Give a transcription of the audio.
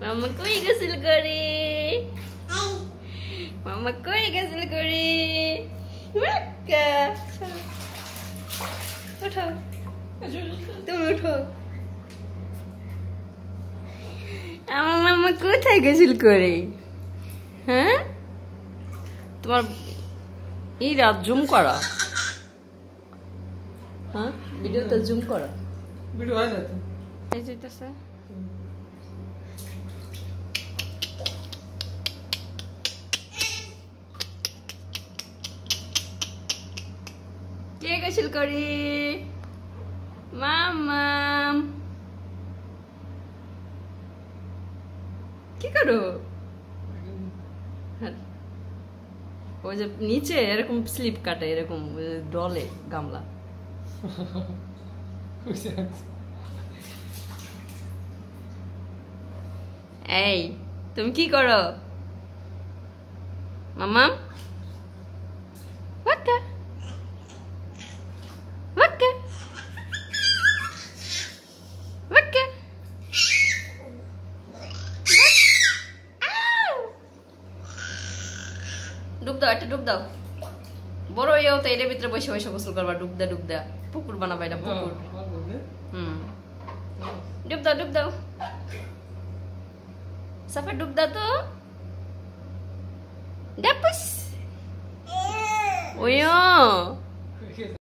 মামা কই গোসল করে? মামা কই গোসল করে? বাক্কা ওঠো, তুমি ওঠো। আমার মামা কোথায় গোসল করে? হ্যাঁ, তোমার এই রাত জুম করা, হ্যাঁ ভিডিওতে জুম করা, ভিডিও হয় না তো এই যেতেছে। কে গোসল করে? মামাম কি করো? ওই যে নিচে এরকম স্লিপ কাটে, এরকম ডলে গামলা। এই তুমি কি করো মামা? ওয়াক্কা ওয়াক্কা ওয়াক্কা। ডুব দাও, একটা ডুব দাও। বড় ইয়েও তো এর ভিতরে বসে বসে গোসল করবা, ডুব দা ডুব দা। পুকুর বানাবা, এটা পুকুর। ডুব দাও ডুব দাও, সাফা ডুব দাও তো। ডাপুস ওয়ো